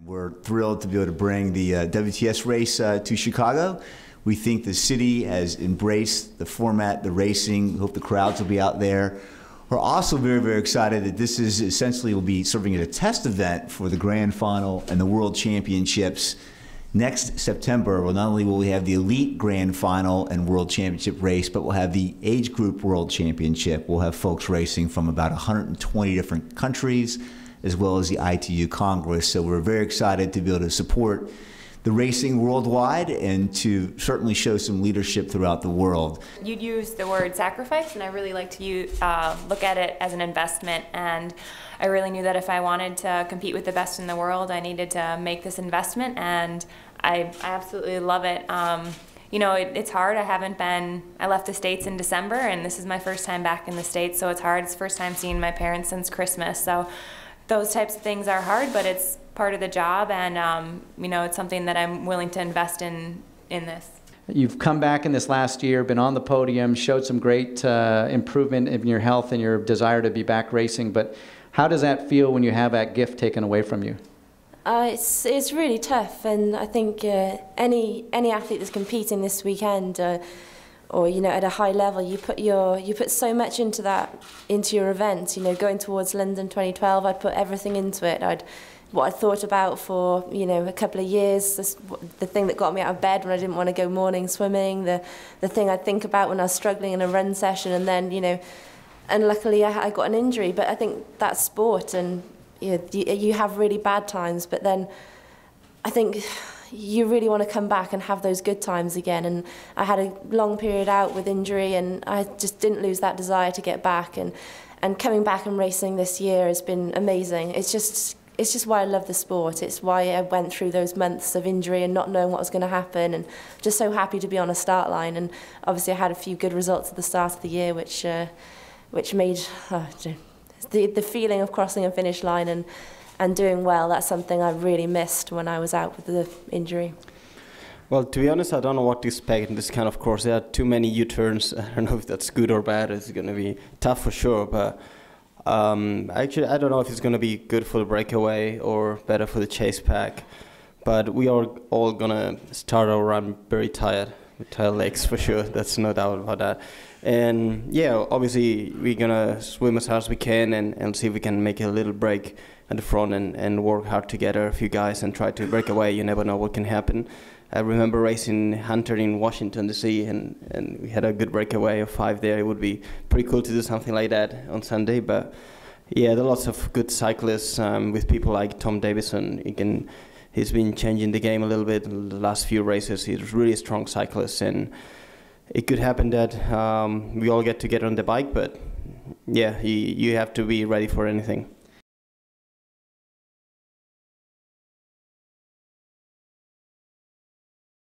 We're thrilled to be able to bring the WTS race to Chicago. We think the city has embraced the format, the racing. We hope the crowds will be out there. We're also very, very excited that this is essentially will be serving as a test event for the Grand Final and the World Championships next September. Well, not only will we have the Elite Grand Final and World Championship race, but we'll have the Age Group World Championship. We'll have folks racing from about 120 different countries, as well as the ITU Congress. So we're very excited to be able to support the racing worldwide and to certainly show some leadership throughout the world. You'd use the word sacrifice, and I really like to look at it as an investment. And I really knew that if I wanted to compete with the best in the world, I needed to make this investment, and I absolutely love it. You know, it's hard. I left the States in December, and this is my first time back in the States, so it's hard. It's the first time seeing my parents since Christmas. So those types of things are hard, but it's part of the job, and you know, it's something that I'm willing to invest in this. You've come back in this last year, been on the podium, showed some great improvement in your health and your desire to be back racing, but how does that feel when you have that gift taken away from you? It's really tough, and I think any athlete that's competing this weekend, or you know, at a high level, you put so much into your event. You know, going towards London 2012, I'd put everything into it. What I thought about for, you know, a couple of years, the thing that got me out of bed when I didn't want to go morning swimming, the thing I'd think about when I was struggling in a run session, and then, you know, and luckily I got an injury. But I think that's sport, and you know, you have really bad times, but then I think you really want to come back and have those good times again. And I had a long period out with injury, and I just didn't lose that desire to get back. And coming back and racing this year has been amazing. It's just why I love the sport. It's why I went through those months of injury and not knowing what was going to happen, and just so happy to be on a start line. And obviously I had a few good results at the start of the year, which made the feeling of crossing a finish line and doing well. That's something I really missed when I was out with the injury. Well, to be honest, I don't know what to expect in this kind of course. There are too many U-turns. I don't know if that's good or bad. It's going to be tough for sure, but actually, I don't know if it's going to be good for the breakaway or better for the chase pack, but we are all going to start our run very tired, with tired legs for sure. That's no doubt about that. And yeah, obviously we're going to swim as hard as we can and see if we can make a little break at the front and work hard together, a few guys, and try to break away. You never know what can happen. I remember racing Hunter in Washington D.C. and we had a good breakaway of 5 there. It would be pretty cool to do something like that on Sunday. But yeah, there are lots of good cyclists with people like Tom Davison. He's been changing the game a little bit in the last few races. He's a really strong cyclist, and it could happen that we all get together on the bike. But yeah, you have to be ready for anything.